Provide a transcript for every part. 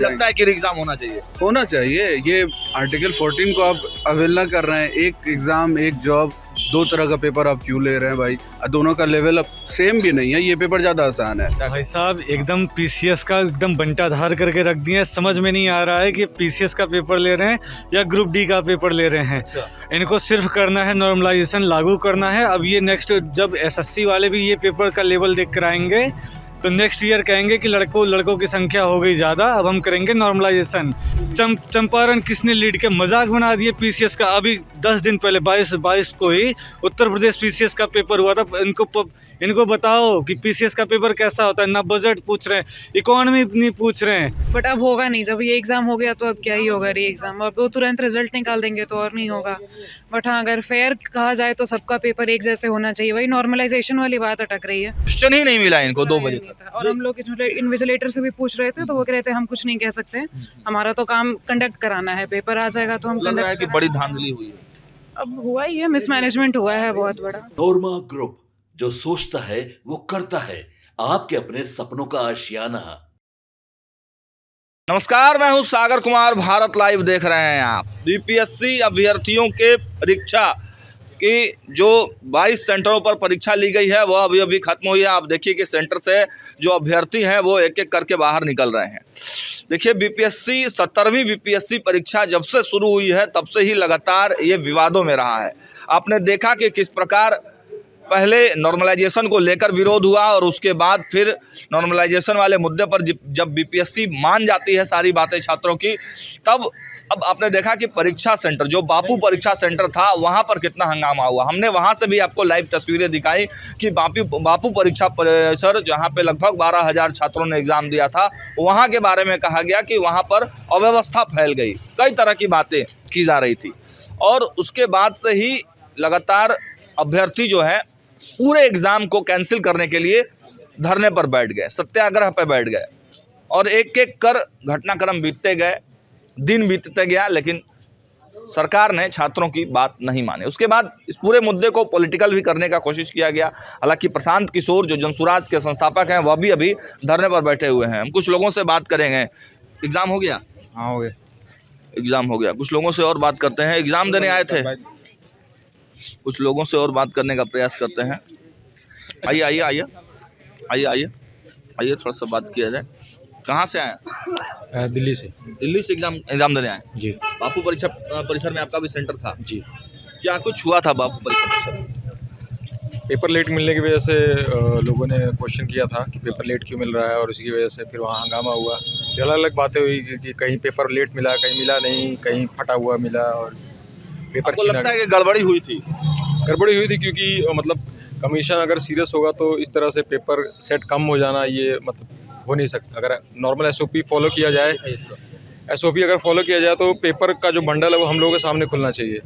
लगता है कि एग्जाम होना चाहिए। ये आर्टिकल 14 को आप अवेल कर रहे हैं। एक एग्जाम एक जॉब, दो तरह का पेपर आप क्यों ले रहे हैं भाई? दोनों का लेवल अब सेम भी नहीं है, ये पेपर ज़्यादा आसान है। भाई साहब एकदम पीसीएस का एकदम बंटाधार करके रख दिए हैं। समझ में नहीं आ रहा है कि पीसीएस का पेपर ले रहे हैं या ग्रुप डी का पेपर ले रहे हैं। इनको सिर्फ करना है नॉर्मलाइजेशन लागू करना है। अब ये नेक्स्ट जब एसएससी वाले भी ये पेपर का लेवल देख कर आएंगे तो नेक्स्ट ईयर कहेंगे कि लड़कों की संख्या हो गई ज़्यादा, अब हम करेंगे नॉर्मलाइजेशन। चंपारण किसने लीड के मजाक बना दिए पीसीएस का। अभी 10 दिन पहले 22 को ही उत्तर प्रदेश पीसीएस का पेपर हुआ था। इनको बताओ कि पीसीएस का पेपर कैसा होता है। ना बजट पूछ रहे हैं, इकोनॉमी नहीं पूछ रहे हैं। बट अब होगा नहीं, जब ये एग्ज़ाम हो गया तो अब क्या ही होगा री एग्ज़ाम। अब वो तुरंत रिजल्ट निकाल देंगे तो और नहीं होगा। बट हाँ, अगर फेयर कहा जाए तो सबका पेपर एक जैसे होना चाहिए। वही नॉर्मलाइजेशन वाली बात अटक रही है। क्वेश्चन ही नहीं मिला इनको 2 बजे तक। और हम लोग इन्विजिलेटर से भी पूछ रहे थे तो वो कह रहे थे हम कुछ नहीं कह सकते, हमारा तो काम कंडक्ट कराना है। पेपर आ जाएगा तो हम लग रहा है कंडक्ट कि बड़ी धांधली हुई है। अब हुआ ही है, मिसमैनेजमेंट हुआ है बहुत बड़ा। नोरमा ग्रुप, जो सोचता है वो करता है। आपके अपने सपनों का आशियाना। नमस्कार, मैं हूं सागर कुमार। भारत लाइव देख रहे हैं आप। बीपीएससी अभ्यर्थियों के परीक्षा की जो 22 सेंटरों पर परीक्षा ली गई है वह अभी खत्म हुई है। आप देखिए कि सेंटर से जो अभ्यर्थी हैं वो एक एक करके बाहर निकल रहे हैं। देखिए, बीपीएससी 17वीं बीपीएससी परीक्षा जब से शुरू हुई है तब से ही लगातार ये विवादों में रहा है। आपने देखा कि किस प्रकार पहले नॉर्मलाइजेशन को लेकर विरोध हुआ और उसके बाद फिर नॉर्मलाइजेशन वाले मुद्दे पर जब बीपीएससी मान जाती है सारी बातें छात्रों की, तब अब आपने देखा कि परीक्षा सेंटर जो बापू परीक्षा सेंटर था वहां पर कितना हंगामा हुआ। हमने वहां से भी आपको लाइव तस्वीरें दिखाई कि बापू परीक्षा परिसर जहां पे लगभग 12,000 छात्रों ने एग्ज़ाम दिया था, वहां के बारे में कहा गया कि वहां पर अव्यवस्था फैल गई, कई तरह की बातें की जा रही थी। और उसके बाद से ही लगातार अभ्यर्थी जो है पूरे एग्ज़ाम को कैंसिल करने के लिए धरने पर बैठ गए, सत्याग्रह पर बैठ गए और एक एक कर घटनाक्रम बीतते गए, दिन बीतते गया, लेकिन सरकार ने छात्रों की बात नहीं मानी। उसके बाद इस पूरे मुद्दे को पॉलिटिकल भी करने का कोशिश किया गया। हालांकि प्रशांत किशोर जो जनसुराज के संस्थापक हैं वह भी अभी धरने पर बैठे हुए हैं। हम कुछ लोगों से बात करेंगे। एग्ज़ाम हो गया? हाँ, हो गया। एग्ज़ाम हो गया। कुछ लोगों से और बात करते हैं। एग्ज़ाम देने आए थे, कुछ लोगों से और बात करने का प्रयास करते हैं। आइए, थोड़ा सा बात किया जाए। कहाँ से आए? दिल्ली से। दिल्ली से एग्जाम देने आए जी। बापू परीक्षा परिसर में आपका भी सेंटर था जी। क्या कुछ हुआ था बापू परीक्षा परिसर? पेपर लेट मिलने की वजह से लोगों ने क्वेश्चन किया था कि पेपर लेट क्यों मिल रहा है, और इसकी वजह से फिर वहाँ हंगामा हुआ। फिर अलग अलग बातें हुई कि कहीं पेपर लेट मिला, कहीं मिला नहीं, कहीं फटा हुआ मिला और पेपर आपको लगता है कि गड़बड़ी हुई थी? गड़बड़ी हुई थी क्योंकि मतलब कमीशन अगर सीरियस होगा तो इस तरह से पेपर सेट कम हो जाना ये मतलब हो नहीं सकता। अगर नॉर्मल एसओपी फॉलो किया जाए, एसओपी अगर फॉलो किया जाए तो पेपर का जो बंडल है वो हम लोगों के सामने खुलना चाहिए।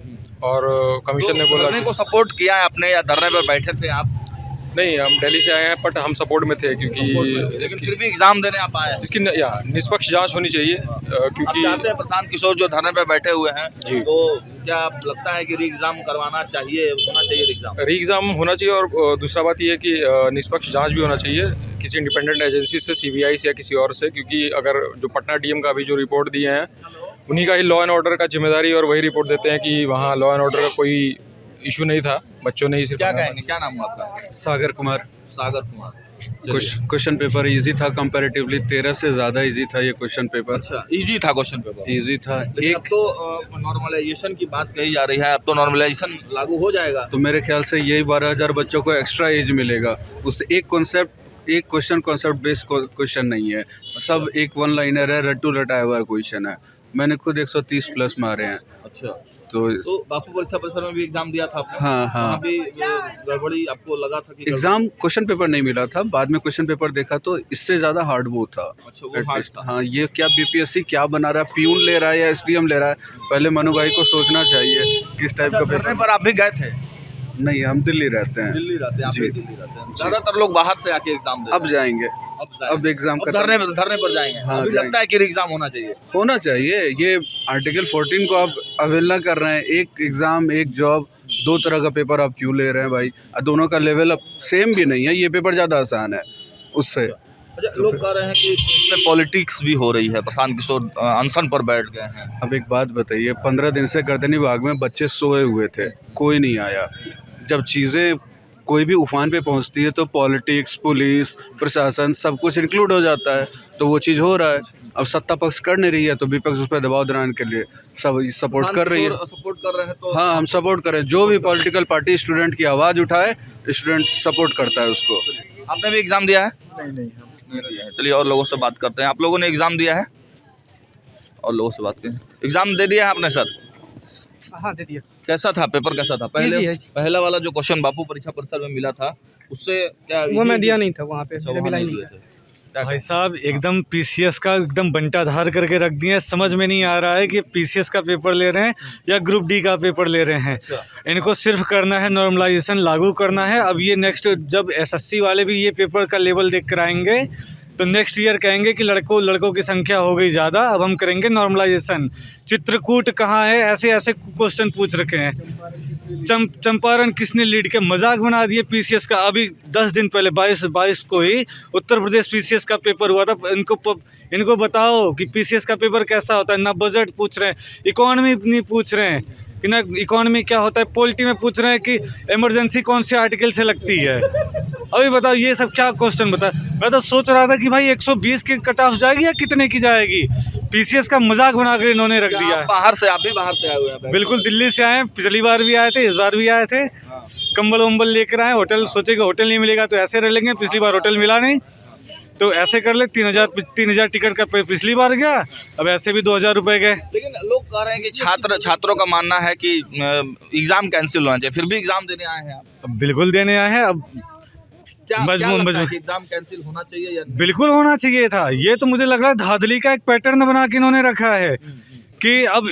और कमीशन ने बोला धरने को सपोर्ट किया है आपने या धरने पर बैठे थे आप? नहीं, हम दिल्ली से आए हैं बट हम सपोर्ट में थे क्योंकि लेकिन फिर भी एग्जाम देने आप आए हैं। इसकी निष्पक्ष जांच होनी चाहिए क्योंकि चाहते हैं प्रशांत किशोर जो धरने पर बैठे हुए हैं जी, तो क्या लगता है कि री एग्जाम करवाना चाहिए, होना चाहिए री एग्ज़ाम होना चाहिए। और दूसरा बात यह है कि निष्पक्ष जांच भी होना चाहिए किसी इंडिपेंडेंट एजेंसी से, सीबीआई से या किसी और से, क्योंकि अगर जो पटना डीएम का अभी जो रिपोर्ट दिए हैं उन्हीं का ही लॉ एंड ऑर्डर का जिम्मेदारी, और वही रिपोर्ट देते हैं कि वहाँ लॉ एंड ऑर्डर का कोई इशू नहीं था, बच्चों ने ही सिर्फ। क्या कहेंगे, क्या नाम हुआ आपका? Sagar Kumar. Question paper easy था कंपैरेटिवली, 13 से ज़्यादा इजी था ये क्वेश्चन पेपर। अच्छा, इजी था क्वेश्चन पेपर? इजी था। एक तो नॉर्मलाइजेशन की बात कही जा रही है, अब तो नॉर्मलाइजेशन लागू हो जाएगा तो मेरे ख्याल से यही 12,000 बच्चों को एक्स्ट्रा एज मिलेगा। उससे एक क्वेश्चन कॉन्सेप्ट बेस्ड क्वेश्चन नहीं है, सब एक वन लाइनर है, रट्टू रटाया हुआ क्वेश्चन है। मैंने खुद 130 प्लस मारे हैं। अच्छा, तो बापू परीक्षा परिसर में भी एग्जाम दिया था आपने? हाँ। वहाँ भी गड़बड़ी आपको लगा था कि एग्जाम क्वेश्चन पेपर नहीं मिला था, बाद में क्वेश्चन पेपर देखा तो इससे ज़्यादा हार्ड वो था। अच्छा, वो हार्ड था। हाँ, ये क्या बीपीएससी क्या बना रहा है, प्यून ले रहा है या एसडीएम ले रहा है? पहले मनु भाई को सोचना चाहिए किस टाइप का पेपर। पर आप भी गए थे? नहीं, हम दिल्ली रहते हैं। दिल्ली रहते हैं? आप जी। भी दिल्ली रहते हैं। ज़्यादातर लोग बाहर से आके एग्जाम देते हैं। अब जाएंगे, अब एग्जाम धरने पर जाएंगे। हाँ, अभी लगता है कि एग्जाम होना चाहिए। ये आर्टिकल 14 को आप अवेल कर रहे हैं। एक एग्जाम एक जॉब, दो तरह का पेपर आप क्यों ले रहे हैं भाई? दोनों का लेवल अब सेम भी नहीं है, ये पेपर ज़्यादा आसान है उससे। अच्छा, लोग कह रहे हैं कि इसमें पॉलिटिक्स भी हो रही है। प्रशांत किशोर अनशन पर बैठ गए हैं। अब एक बात बताइए, 15 दिन से गर्दनी बाग में बच्चे सोए हुए थे, कोई नहीं आया। जब चीज़ें कोई भी उफान पे पहुंचती है तो पॉलिटिक्स, पुलिस, प्रशासन सब कुछ इंक्लूड हो जाता है, तो वो चीज़ हो रहा है। अब सत्ता पक्ष कर नहीं रही है तो विपक्ष उस पर दबाव बनाने के लिए सब सपोर्ट कर रही है। सपोर्ट कर रहे हैं तो हाँ, हम सपोर्ट करें। जो भी पॉलिटिकल पार्टी स्टूडेंट की आवाज़ उठाए, स्टूडेंट सपोर्ट करता है उसको। आपने भी एग्जाम दिया है? नहीं दिया है। चलिए और लोगों से बात करते हैं। आप लोगों ने एग्जाम दिया है? और लोगों से बात करें। एग्जाम दे दिया है आपने सर? हाँ, दे दिया। कैसा था पेपर, कैसा था? पहला वाला जो क्वेश्चन बापू परीक्षा परिसर में मिला था उससे क्या वो मैं दिया नहीं था वहाँ पे, अच्छा, मेरे वहाँ मिला ही नहीं नहीं दिए था। थे। क्या भाई साहब एकदम पीसीएस का एकदम बंटाधार करके रख दिए हैं। समझ में नहीं आ रहा है कि पीसीएस का पेपर ले रहे हैं या ग्रुप डी का पेपर ले रहे हैं। इनको सिर्फ करना है नॉर्मलाइजेशन लागू करना है। अब ये नेक्स्ट जब एसएससी वाले भी ये पेपर का लेवल देख कर आएंगे तो नेक्स्ट ईयर कहेंगे कि लड़कों की संख्या हो गई ज़्यादा, अब हम करेंगे नॉर्मलाइजेशन। चित्रकूट कहाँ है, ऐसे ऐसे क्वेश्चन पूछ रखे हैं। चंपारण किसने लीड किया, मजाक बना दिए पीसीएस का। अभी 10 दिन पहले 22 को ही उत्तर प्रदेश पीसीएस का पेपर हुआ था। इनको बताओ कि पीसीएस का पेपर कैसा होता है। ना बजट पूछ रहे हैं, इकोनॉमी नहीं पूछ रहे हैं कि ना इकोनॉमी क्या होता है, पॉलिटी में पूछ रहे हैं कि इमरजेंसी कौन से आर्टिकल से लगती है। अभी बताओ ये सब क्या क्वेश्चन बता। मैं तो सोच रहा था कि भाई 120 की कट ऑफ जाएगी या कितने की जाएगी। पीसीएस का मजाक बनाकर इन्होंने रख दिया है। आप भी बाहर से आए हुए हैं? बिल्कुल, दिल्ली से आए हैं। पिछली बार भी आए थे, इस बार भी आए थे। कंबल वम्बल लेकर आए। होटल सोचे कि होटल नहीं मिलेगा तो ऐसे रह लेंगे। पिछली बार होटल मिला नहीं तो ऐसे कर ले। 3000 टिकट का पिछली बार गया, अब ऐसे भी 2000 रुपये गए। लेकिन लोग कह रहे हैं कि छात्रों का मानना है कि एग्जाम कैंसिल होना चाहिए, फिर भी एग्जाम देने आए हैं आप। अब बिल्कुल देने आए हैं। अब क्या लगता है कि एग्जाम कैंसिल होना चाहिए या नहीं? बिल्कुल होना चाहिए था। ये तो मुझे लग रहा है धांधली का एक पैटर्न बना के इन्होंने रखा है कि अब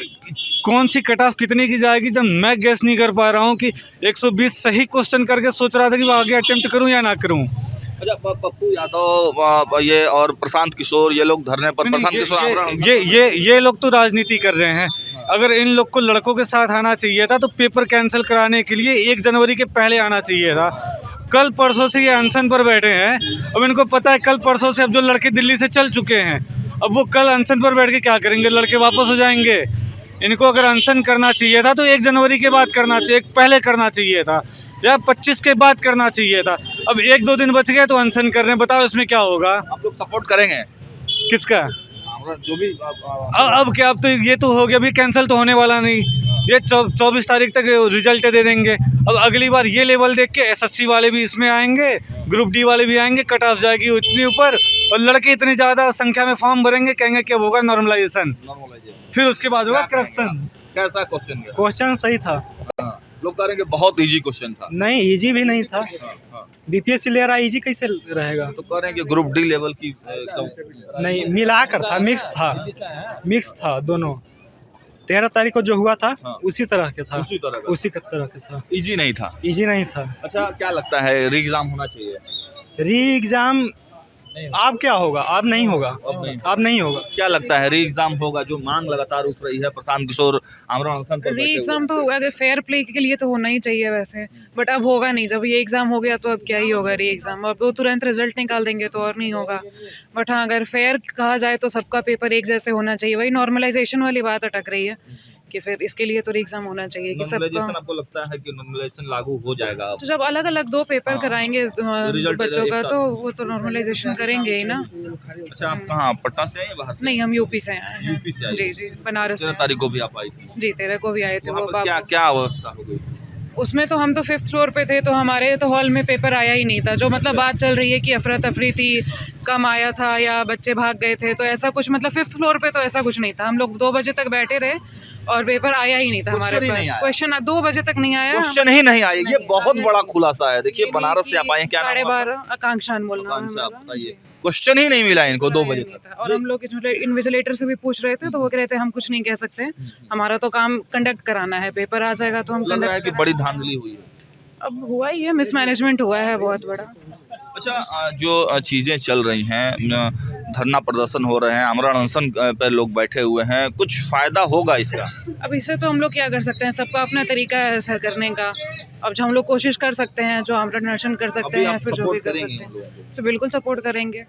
कौन सी कट ऑफ कितने की जाएगी, जब मैं गेस नहीं कर पा रहा हूँ कि 120 सही क्वेश्चन करके सोच रहा था कि वो आगे अटेम्प्ट करूँ या ना करूँ। अच्छा, पप्पू यादव ये और प्रशांत किशोर ये लोग धरने पर, प्रशांत किशोर ये लोग तो राजनीति कर रहे हैं। अगर इन लोग को लड़कों के साथ आना चाहिए था तो पेपर कैंसिल कराने के लिए 1 जनवरी के पहले आना चाहिए था। कल परसों से ये अनशन पर बैठे हैं। अब इनको पता है कल परसों से अब जो लड़के दिल्ली से चल चुके हैं, अब वो कल अनशन पर बैठ के क्या करेंगे, लड़के वापस हो जाएंगे। इनको अगर अनशन करना चाहिए था तो 1 जनवरी के बाद करना चाहिए, पहले करना चाहिए था या 25 के बाद करना चाहिए था। अब 1-2 दिन बच गए तो अनशन कर रहे हैं। बताओ इसमें क्या होगा? आप लोग सपोर्ट करेंगे किसका? जो भी अब क्या, अब तो ये तो हो गया, अभी कैंसिल तो होने वाला नहीं। ये 24 तारीख तक रिजल्ट दे देंगे। अब अगली बार ये लेवल देख के एसएससी वाले भी इसमें आएंगे, ग्रुप डी वाले भी आएंगे, कट ऑफ जाएगी इतनी ऊपर और लड़के इतनी ज़्यादा संख्या में फॉर्म भरेंगे, कहेंगे कि होगा नॉर्मलाइजेशन, फिर उसके बाद होगा करप्शन। कैसा क्वेश्चन? क्वेश्चन सही था। लोग कह रहे हैं कि बहुत इजी क्वेश्चन था। नहीं, इजी भी नहीं था। बीपीएससी ले रहा, इजी कैसे रहेगा? तो कह रहे हैं कि ग्रुप डी लेवल की नहीं, मिला कर था, मिक्स था दोनों। 13 तारीख को जो हुआ था उसी तरह के था, उसी तरह का था। इजी नहीं था। इजी नहीं था। अच्छा, क्या लगता है री एग्जाम होना चाहिए? री एग्ज़ाम अब क्या होगा? अब नहीं होगा, अब नहीं होगा। क्या लगता है री एग्जाम होगा? जो मांग लगातार उठ रही है, प्रशांत किशोर आमरण अनशन पर बैठे री हुए एग्ज़ाम तो अगर फेयर प्ले के लिए तो होना ही चाहिए वैसे, बट अब होगा नहीं। जब ये एग्ज़ाम हो गया तो अब क्या ही होगा री एग्ज़ाम। अब वो तुरंत रिजल्ट निकाल देंगे तो और नहीं होगा। बट हाँ, अगर फेयर कहा जाए तो सबका पेपर एक जैसे होना चाहिए। वही नॉर्मलाइजेशन वाली बात अटक रही है कि फिर इसके लिए तो री एग्ज़ाम होना चाहिए कि सबका। आपको लगता है कि नॉर्मलाइजेशन लागू हो जाएगा? तो जब अलग अलग 2 पेपर कराएंगे बच्चों का तो वो तो नॉर्मलाइजेशन करेंगे ही ना। अच्छा, आप कहाँ, पटना से हैं बाहर? नहीं, हम यूपी से आए हैं। यूपी से आए? जी, बनारस से। 13 तारीख को भी आप आई थी? जी, 13 को भी आए थे। वो क्या अवस्था हो गई? उसमें तो हम तो 5th फ्लोर पे थे, तो हमारे तो हॉल में पेपर आया ही नहीं था। जो मतलब बात चल रही है कि अफरा तफरी थी, कम आया था या बच्चे भाग गए थे, तो ऐसा कुछ मतलब 5th फ्लोर पे तो ऐसा कुछ नहीं था। हम लोग 2 बजे तक बैठे रहे और पेपर आया ही नहीं था हमारे पास। क्वेश्चन 2 बजे तक नहीं आया, क्वेश्चन ही नहीं आया। ये बहुत बड़ा खुलासा है। देखिए, बनारस से आप आए हैं, क्या नाम है? 12:30 आकांक्षा अनमोल नाम है मेरा। क्वेश्चन ही नहीं मिला इनको 2 बजे तक। और हम लोग इन्विजिलेटर से भी पूछ रहे थे तो वो कह रहे थे हम कुछ नहीं कह सकते, हमारा तो काम कंडक्ट कराना है, पेपर आ जाएगा तो हम लग रहा है कंडक्ट। कि बड़ी धांधली हुई है। अब हुआ ही है, मिसमैनेजमेंट हुआ है बहुत बड़ा। अच्छा, जो चीज़ें चल रही हैं, धरना प्रदर्शन हो रहे हैं, आमरण अनशन पर लोग बैठे हुए हैं, कुछ फ़ायदा होगा इसका? अब इससे तो हम लोग क्या कर सकते हैं, सबका अपना तरीका है असर करने का। अब जो हम लोग कोशिश कर सकते हैं, जो आमरण अनशन कर सकते हैं, फिर जो भी कर सकते हैं, तो बिल्कुल सपोर्ट करेंगे।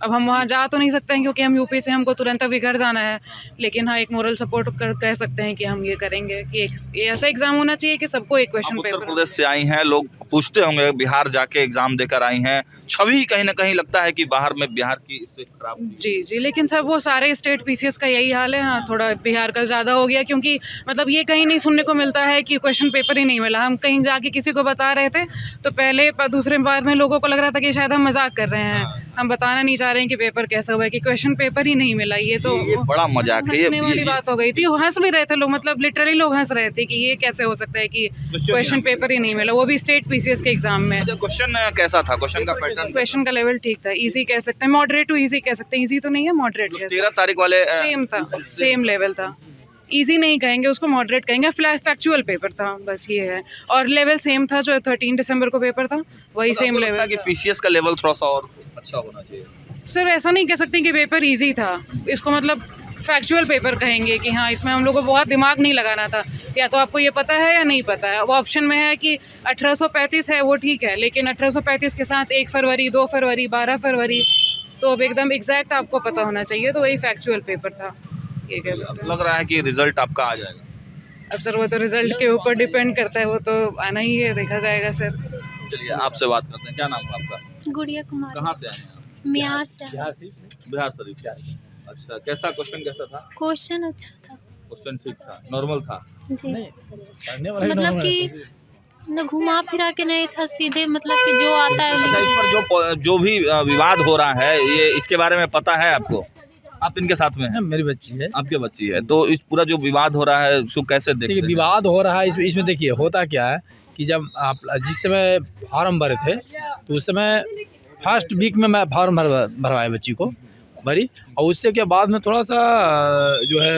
अब हम वहाँ जा तो नहीं सकते हैं क्योंकि हम यूपी से, हमको तुरंत अभी घर जाना है, लेकिन हाँ एक मोरल सपोर्ट कह सकते हैं कि हम ये करेंगे कि ये ऐसा एग्ज़ाम होना चाहिए कि सबको एक क्वेश्चन उत्तर पेपर। प्रदेश से आई हैं, लोग पूछते होंगे बिहार जाके एग्जाम देकर आई हैं, छवि कहीं ना कहीं लगता है कि बाहर में बिहार की इससे खराब हुई। जी जी, लेकिन सब वो सारे स्टेट पीसीएस का यही हाल है। हाँ थोड़ा बिहार का ज़्यादा हो गया क्योंकि मतलब ये कहीं नहीं सुनने को मिलता है कि क्वेश्चन पेपर ही नहीं मिला। हम कहीं जाके किसी को बता रहे थे तो पहले दूसरे बार में लोगों को लग रहा था कि शायद हम मजाक कर रहे हैं, हम बताना नहीं चाह रहे हैं कि पेपर कैसा हुआ है, कि क्वेश्चन पेपर ही नहीं मिला। ये तो ये बड़ा मजाक है, हंसने वाली बात हो गई थी। हंस भी रहे थे लोग, मतलब लिटरली लोग हंस रहे थे कि ये कैसे हो सकता है कि क्वेश्चन पेपर ही नहीं मिला, वो भी स्टेट पीसीएस के एग्जाम में। क्वेश्चन कैसा था? क्वेश्चन का पैटर्न? क्वेश्चन का लेवल ठीक था, इजी कह सकते हैं, मॉडरेट टू इजी कह सकते हैं। इजी तो नहीं है, मॉडरेट कह सकते 13 तारीख वाले हैं। सेम था, सेम लेवल था। इजी नहीं कहेंगे उसको, मॉडरेट कहेंगे। फैक्चुअल पेपर था, बस ये है। और लेवल सेम था, जो 13 दिसंबर को पेपर था वही सेम लेवल कि पीसीएस का लेवल थोड़ा सा और अच्छा होना चाहिए। सर ऐसा नहीं कह सकते कि पेपर इजी था, इसको मतलब फैक्चुअल पेपर कहेंगे कि हाँ इसमें हम लोग को बहुत दिमाग नहीं लगाना था। या तो आपको ये पता है या नहीं पता है। अब ऑप्शन में है कि 1835 है वो ठीक है, लेकिन 1835 के साथ 1 फरवरी, 2 फरवरी, 12 फरवरी, तो अब एकदम एग्जैक्ट आपको पता होना चाहिए। तो वही फैक्चुअल पेपर था, ये कह सकते हैं। लग रहा है कि रिजल्ट आपका आ जाएगा। अब सर वो तो रिजल्ट के ऊपर डिपेंड करता है, वो तो आना ही है, देखा जाएगा सर। चलिए आपसे बात करते हैं, क्या नाम है आपका? गुड़िया कुमार, कहाँ से आए हैं आप? मियार से। बिहार शरीफ। अच्छा, कैसा क्वेश्चन कैसा था? क्वेश्चन अच्छा था क्वेश्चन ठीक था, नॉर्मल था? जी, मतलब कि न घुमा फिरा के नहीं था, सीधे मतलब कि जो आता है अच्छा, लिख इस पर जो भी विवाद हो रहा है, ये इसके बारे में पता है आपको? आप इनके साथ में हैं? मेरी बच्ची है। आपके बच्ची है, तो इस पूरा जो विवाद हो रहा है उसको कैसे देखते देखिए हैं? विवाद हो रहा है इसमें देखिए होता क्या है कि जब आप जिस समय फॉर्म भरे थे तो उस समय फर्स्ट वीक में मैं फॉर्म भरवाया बच्ची को भरी, और उससे के बाद में थोड़ा सा जो है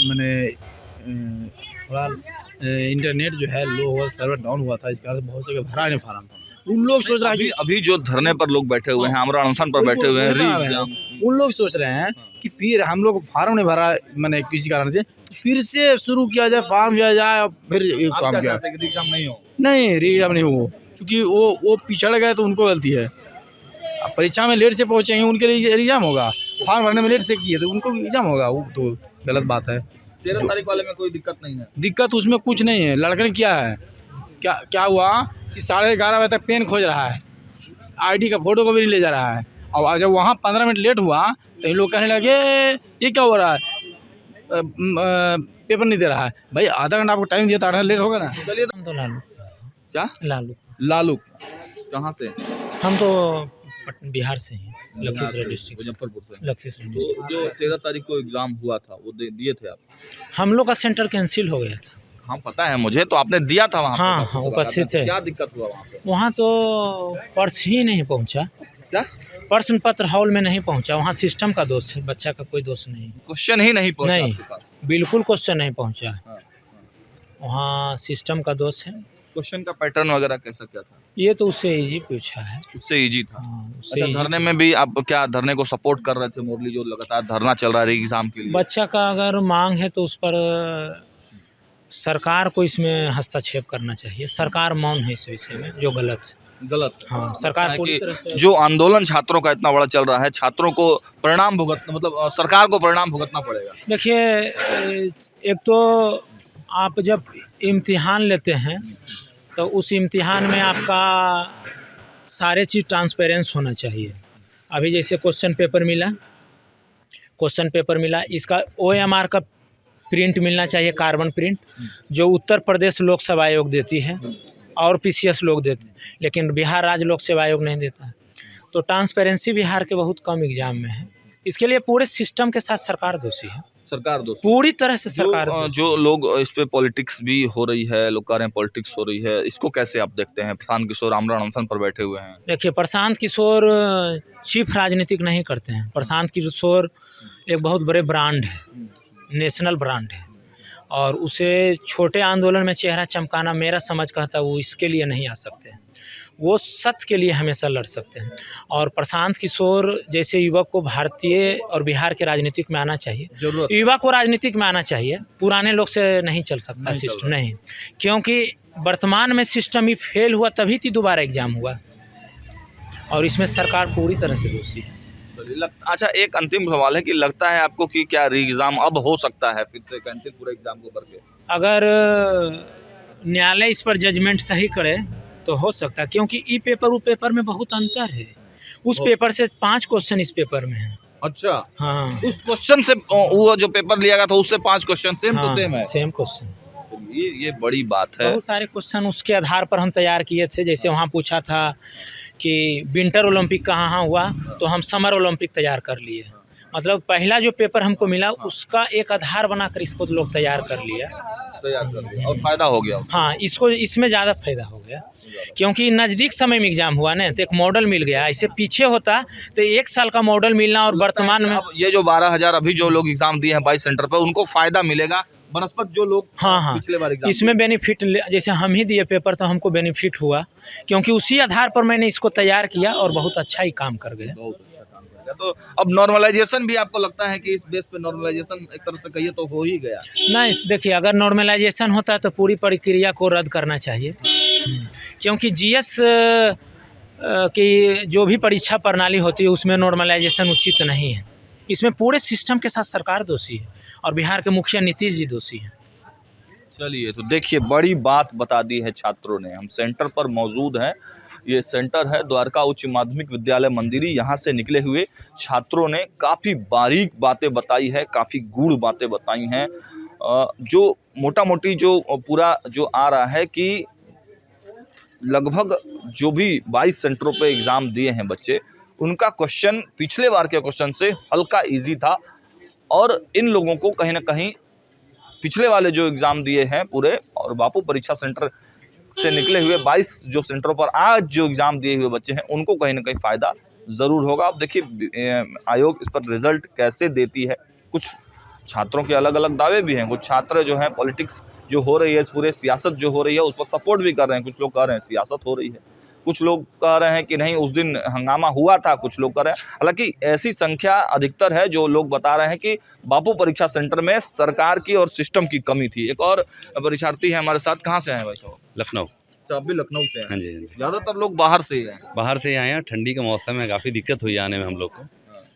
मैंने थोड़ा इंटरनेट जो है लो हुआ, सर्वर डाउन हुआ था, इस कारण से बहुत से भरा नहीं फॉर्म। उन लोग सोच रहा है कि अभी जो धरने पर लोग बैठे हुए हैं, आमरण अनशन पर बैठे हुए हैं, री-एग्जाम, उन लोग सोच रहे हैं कि फिर हम लोग फॉर्म नहीं भरा मैंने किसी कारण से, तो फिर से शुरू किया जाए, फॉर्म किया जाए और फिर एक आप काम क्या किया। चाहते हैं कि एग्जाम नहीं हो? नहीं री एग्जाम नहीं हो, क्योंकि वो पिछड़ गए तो उनको गलती है। अब परीक्षा में लेट से पहुँचेंगे उनके लिए एग्जाम होगा, फॉर्म भरने में लेट से किए तो उनको एग्जाम होगा, वो तो गलत बात है। 13 तारीख वाले में कोई दिक्कत नहीं है? दिक्कत उसमें कुछ नहीं है। लड़के ने क्या है, क्या हुआ कि 11:30 बजे तक पेन खोज रहा है, आईडी का फोटो को भी नहीं ले जा रहा है, और जब वहाँ 15 मिनट लेट हुआ तो इन लोग कहने लगे ये क्या हो रहा है, पेपर नहीं दे रहा है। भाई आधा घंटा आपको टाइम दिया था, आधा लेट होगा ना। चलिए, तो लालू क्या लालू लालू कहाँ से? हम तो बिहार से हैं, लखीसराय डिस्ट्रिक्ट से। मुजफ्फरपुर से। लखीसराय तो डिस्ट्रिक्ट। जो 13 तारीख को एग्जाम हुआ था वो दिए थे आप? हम लोग का सेंटर कैंसिल हो गया था। हाँ पता है मुझे, तो आपने दिया था वहाँ पे? हाँ, डॉक्टर हाँ, से उपस्थित बात है। है। क्या दिक्कत हुआ वहाँ पे? वहाँ तो पर्स ही नहीं पहुँचा, क्या प्रश्न पत्र हॉल में नहीं पहुँचा। वहाँ सिस्टम का दोष है, बच्चा का कोई दोष नहीं। क्वेश्चन ही नहीं पहुँचा नहीं, आपके पास? बिल्कुल क्वेश्चन नहीं पहुँचा। हाँ, वहाँ सिस्टम का दोष है। क्वेश्चन का पैटर्न वगैरह कैसा क्या था? ये तो उससे इजी पूछा है। उससे इजी था। हाँ, उससे अच्छा, easy। धरने में भी आप क्या धरने को सपोर्ट कर रहे थे? मुरली जो लगातार धरना चल रहा है एग्जाम के लिए, बच्चा का अगर मांग है तो उस पर सरकार को इसमें हस्तक्षेप करना चाहिए। सरकार मौन है इस विषय में, जो गलत। हाँ, सरकार पूरी तरह से जो आंदोलन छात्रों का इतना बड़ा चल रहा है, छात्रों को परिणाम भुगतना, मतलब सरकार को परिणाम भुगतना पड़ेगा। देखिए, एक तो आप जब इम्तिहान लेते हैं तो उस इम्तिहान में आपका सारे चीज़ ट्रांसपेरेंस होना चाहिए। अभी जैसे क्वेश्चन पेपर मिला, इसका OMR का प्रिंट मिलना चाहिए, कार्बन प्रिंट, जो उत्तर प्रदेश लोक सेवा आयोग देती है और PCS लोग देते हैं, लेकिन बिहार राज्य लोक सेवा आयोग नहीं देता है। तो ट्रांसपेरेंसी बिहार के बहुत कम एग्जाम में है। इसके लिए पूरे सिस्टम के साथ सरकार दोषी है, सरकार दोषी, पूरी तरह से सरकार दोषी। जो लोग इस पे पॉलिटिक्स भी हो रही है, लोग कह रहे हैं पॉलिटिक्स हो रही है, इसको कैसे आप देखते हैं? प्रशांत किशोर आमरण अनशन पर बैठे हुए हैं। देखिए, प्रशांत किशोर चीफ राजनीतिक नहीं करते हैं। प्रशांत किशोर एक बहुत बड़े ब्रांड है, नेशनल ब्रांड है, और उसे छोटे आंदोलन में चेहरा चमकाना मेरा समझ कहता है वो इसके लिए नहीं आ सकते हैं। वो सत्य के लिए हमेशा लड़ सकते हैं। और प्रशांत किशोर जैसे युवक को भारतीय और बिहार के राजनीतिक में आना चाहिए, युवा को राजनीतिक में आना चाहिए। पुराने लोग से नहीं चल सकता सिस्टम, नहीं, क्योंकि वर्तमान में सिस्टम ही फेल हुआ, तभी तो दोबारा एग्जाम हुआ, और इसमें सरकार पूरी तरह से दोषी है। अच्छा, एक अंतिम सवाल है कि लगता है आपको कि क्या री एग्ज़ाम अब हो सकता है फिर से कैंसिल पूरे एग्ज़ाम को करके? अगर न्यायालय इस पर जजमेंट सही करे तो हो सकता है, क्योंकि ई पेपर वो पेपर में बहुत अंतर है। उस पेपर से 5 क्वेश्चन इस पेपर में है। अच्छा, हाँ उस क्वेश्चन से वो जो पेपर लिया गया था उससे 5 क्वेश्चन सेम टू हाँ, सेम है। Same question. ये बड़ी बात है। बहुत सारे क्वेश्चन उसके आधार पर हम तैयार किए थे। जैसे वहाँ पूछा था कि विंटर ओलंपिक कहाँ हुआ, तो हम समर ओलंपिक तैयार कर लिए। मतलब पहला जो पेपर हमको मिला उसका एक आधार बनाकर इसको लोग तैयार कर लिया और फायदा हो गया। हाँ, इसको इसमें ज़्यादा फायदा हो गया, क्योंकि नज़दीक समय में एग्ज़ाम हुआ ना, तो एक मॉडल मिल गया। इससे पीछे होता तो 1 साल का मॉडल मिलना और वर्तमान में अब ये जो 12,000 अभी जो लोग एग्जाम दिए हैं 22 सेंटर पर, उनको फायदा मिलेगा बनस्पत जो लोग हाँ पिछले बार एग्जाम इसमें बेनिफिट, जैसे हम ही दिए पेपर तो हमको बेनिफिट हुआ, क्योंकि उसी आधार पर मैंने इसको तैयार किया और बहुत अच्छा ही काम कर गया। बहुत अच्छा काम किया। तो अब नॉर्मलाइजेशन भी आपको लगता है कि इस बेस पे नॉर्मलाइजेशन एक तरह से कहिए तो हो ही गया? नहीं, देखिए, अगर नॉर्मलाइजेशन होता है तो पूरी प्रक्रिया को रद्द करना चाहिए, क्योंकि जीएस की जो भी परीक्षा प्रणाली होती है उसमें नॉर्मलाइजेशन उचित नहीं है। इसमें पूरे सिस्टम के साथ सरकार दोषी है और बिहार के मुखिया नीतीश जी दोषी हैं। चलिए, तो देखिए बड़ी बात बता दी है छात्रों ने। हम सेंटर पर मौजूद हैं। ये सेंटर है द्वारका उच्च माध्यमिक विद्यालय मंदिरी। यहाँ से निकले हुए छात्रों ने काफ़ी बारीक बातें बताई है, काफ़ी गूढ़ बातें बताई हैं। जो मोटा मोटी जो पूरा जो आ रहा है कि लगभग जो भी 22 सेंटरों पे एग्ज़ाम दिए हैं बच्चे, उनका क्वेश्चन पिछले बार के क्वेश्चन से हल्का इजी था और इन लोगों को कहीं ना कहीं पिछले वाले जो एग्ज़ाम दिए हैं पूरे और बापू परीक्षा सेंटर से निकले हुए 22 जो सेंटरों पर आज जो एग्ज़ाम दिए हुए बच्चे हैं उनको कहीं ना कहीं फ़ायदा ज़रूर होगा। अब देखिए आयोग इस पर रिज़ल्ट कैसे देती है। कुछ छात्रों के अलग अलग दावे भी हैं। कुछ छात्र जो हैं पॉलिटिक्स जो हो रही है, इस पूरे सियासत जो हो रही है उस पर सपोर्ट भी कर रहे हैं। कुछ लोग कह रहे हैं सियासत हो रही है, कुछ लोग कह रहे हैं कि नहीं उस दिन हंगामा हुआ था, कुछ लोग कह रहे हैं। हालांकि ऐसी संख्या अधिकतर है जो लोग बता रहे हैं कि बापू परीक्षा सेंटर में सरकार की और सिस्टम की कमी थी। एक और परीक्षार्थी है हमारे साथ। कहाँ से आए भाई साहब? लखनऊ। अच्छा, आप भी लखनऊ से हैं? हाँ जी, हाँ जी। ज़्यादातर लोग बाहर से ही हैं। बाहर से आए हैं, ठंडी का मौसम है, काफ़ी दिक्कत हुई आने में हम लोग को।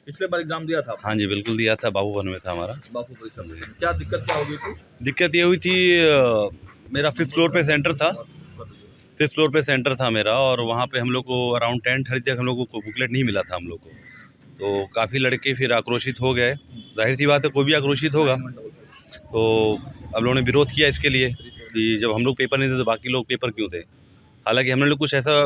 पिछले बार एग्जाम दिया था? हाँ जी, बिल्कुल दिया था, बाबू भवन में था हमारा। बापू परीक्षा में क्या दिक्कत क्या हो गई थी? दिक्कत ये हुई थी, मेरा 5th फ्लोर पे सेंटर था। 5th फ्लोर पे सेंटर था मेरा और वहाँ पे हम लोग को अराउंड 10:30 तक हम लोग को बुकलेट नहीं मिला था हम लोग को। तो काफ़ी लड़के फिर आक्रोशित हो गए। जाहिर सी बात है, कोई भी आक्रोशित होगा। तो अब लोगों ने विरोध किया इसके लिए कि जब हम लोग पेपर नहीं थे तो बाकी लोग पेपर क्यों थे। हालांकि हमने लोग कुछ ऐसा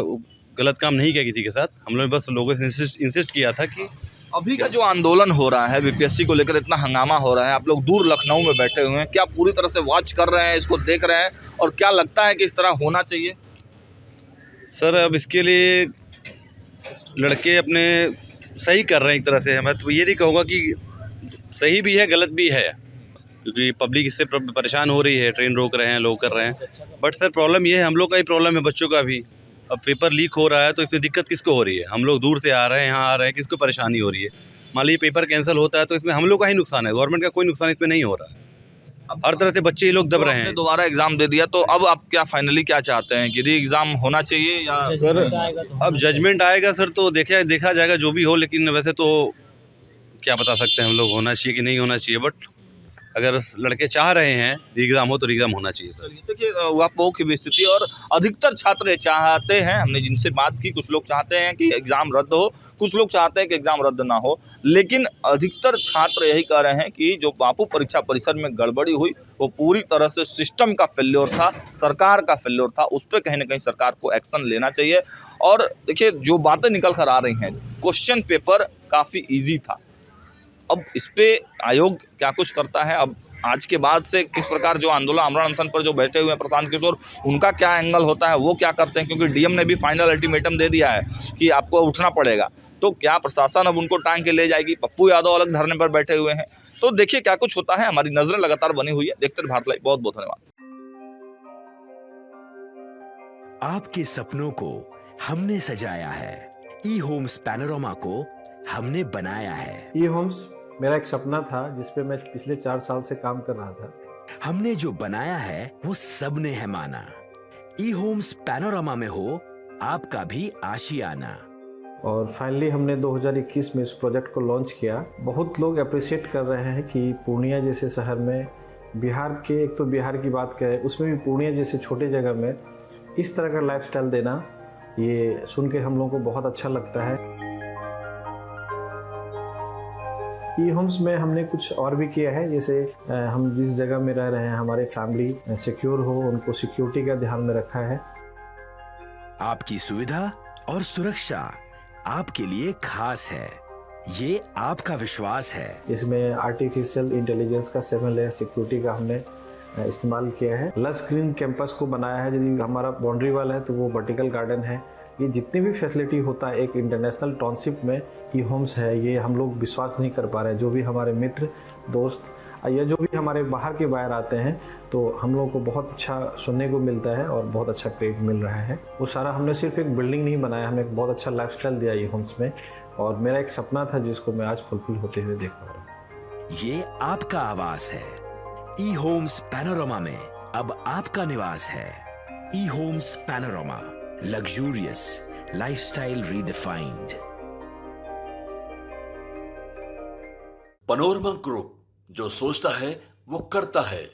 गलत काम नहीं किया किसी के साथ। हम लोगों ने बस लोगों से इंसिस्ट किया था कि अभी का जो आंदोलन हो रहा है बीपीएससी को लेकर, इतना हंगामा हो रहा है, आप लोग दूर लखनऊ में बैठे हुए हैं, क्या पूरी तरह से वॉच कर रहे हैं, इसको देख रहे हैं और क्या लगता है कि इस तरह होना चाहिए? सर, अब इसके लिए लड़के अपने सही कर रहे हैं एक तरह से। मैं तो ये नहीं कहूँगा कि सही भी है गलत भी है, क्योंकि पब्लिक इससे परेशान हो रही है, ट्रेन रोक रहे हैं, लोग कर रहे हैं। बट सर प्रॉब्लम ये है, हम लोग का ही प्रॉब्लम है, बच्चों का भी। अब पेपर लीक हो रहा है तो इसमें दिक्कत किसको हो रही है? हम लोग दूर से आ रहे हैं, यहाँ आ रहे हैं, किसको परेशानी हो रही है? मान लीजिए पेपर कैंसिल होता है तो इसमें हम लोग का ही नुकसान है, गवर्नमेंट का कोई नुकसान इसमें नहीं हो रहा है। हर तरह से बच्चे ये लोग दब रहे हैं। दोबारा एग्जाम दे दिया तो अब आप क्या फाइनली क्या चाहते हैं कि री एग्जाम होना चाहिए या? सर अब जजमेंट आएगा सर तो देखा जाएगा जो भी हो, लेकिन वैसे तो क्या बता सकते हैं हम लोग, होना चाहिए कि नहीं होना चाहिए। बट अगर लड़के चाह रहे हैं एग्ज़ाम हो तो एग्ज़ाम होना चाहिए सर। देखिए वापों की भी स्थिति और अधिकतर छात्र चाहते हैं, हमने जिनसे बात की, कुछ लोग चाहते हैं कि एग्ज़ाम रद्द हो, कुछ लोग चाहते हैं कि एग्ज़ाम रद्द ना हो, लेकिन अधिकतर छात्र यही कह रहे हैं कि जो बापू परीक्षा परिसर में गड़बड़ी हुई वो पूरी तरह से सिस्टम का फेल्योर था, सरकार का फेल्योर था। उस पर कहीं ना कहीं सरकार को एक्शन लेना चाहिए। और देखिए जो बातें निकल कर आ रही हैं, क्वेश्चन पेपर काफ़ी ईजी था। अब इस पे आयोग क्या कुछ करता है, अब आज के बाद से किस प्रकार जो आंदोलन आमरण अनशन पर जो बैठे हुए हैं प्रशांत किशोर, उनका क्या एंगल होता है, वो क्या करते हैं, क्योंकि डीएम ने भी फाइनल अल्टीमेटम दे दिया है कि आपको उठना पड़ेगा। तो क्या प्रशासन अब उनको टांग के ले जाएगी? पप्पू यादव अलग धरने पर बैठे हुए हैं। तो देखिए क्या कुछ होता है। हमारी नजरें लगातार बनी हुई है, देखते रहिए भारत लाइव। बहुत बहुत धन्यवाद। आपके सपनों को हमने सजाया है, ई होम्स पैनोरामा को हमने बनाया है। ई होम्स मेरा एक सपना था जिस पे मैं पिछले 4 साल से काम कर रहा था। हमने जो बनाया है वो सबने है माना। ई होम्स पैनोरामा में हो आपका भी आशियाना। और फाइनली हमने 2021 में इस प्रोजेक्ट को लॉन्च किया। बहुत लोग अप्रिशिएट कर रहे हैं कि पूर्णिया जैसे शहर में, बिहार के, एक तो बिहार की बात करें उसमें भी पूर्णिया जैसे छोटे जगह में इस तरह का लाइफस्टाइल देना, ये सुन के हम लोगों को बहुत अच्छा लगता है। ई होम्स में हमने कुछ और भी किया है, जैसे हम जिस जगह में रह रहे हैं हमारे फैमिली सिक्योर हो, उनको सिक्योरिटी का ध्यान में रखा है। आपकी सुविधा और सुरक्षा आपके लिए खास है, ये आपका विश्वास है। इसमें आर्टिफिशियल इंटेलिजेंस का 7 लेयर सिक्योरिटी का हमने इस्तेमाल किया है। लश ग्रीन कैंपस को बनाया है। यदि हमारा बाउंड्री वाल है तो वो वर्टिकल गार्डन है। ये जितनी भी फैसिलिटी होता है एक इंटरनेशनल टाउनशिप में ई होम्स है, ये हम लोग विश्वास नहीं कर पा रहे हैं। जो भी हमारे मित्र दोस्त या जो भी हमारे बाहर के बाहर आते हैं तो हम लोगों को बहुत अच्छा सुनने को मिलता है और बहुत अच्छा क्रेडिट मिल रहा है। वो सारा हमने सिर्फ एक बिल्डिंग नहीं बनाया, हमें एक बहुत अच्छा लाइफस्टाइल दिया ई होम्स में, और मेरा एक सपना था जिसको मैं आज फुलफिल होते हुए देख पा रहा हूँ। ये आपका आवास है। ई होम्स पैनोरामा में अब आपका निवास है। E homes panorama, luxurious lifestyle redefined. Panorama group, जो सोचता है वो करता है।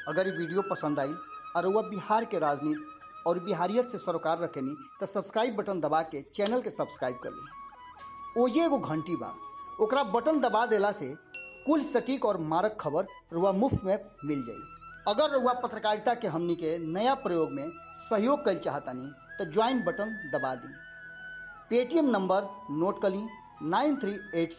अगर ये वीडियो पसंद आई और वह बिहार के राजनीति और बिहारियत से सरोकार रखेनी तो सब्सक्राइब बटन दबा के चैनल के सब्सक्राइब कर ली। ओजे एगो घंटी बा, ओकरा बटन दबा देला से कुल सटीक और मारक खबर रुआ मुफ्त में मिल जाई। अगर रुआ पत्रकारिता के हमनी के नया प्रयोग में सहयोग कर चाहतानी तो ज्वाइन बटन दबा दी। पेटीएम नंबर नोट कर ली 9386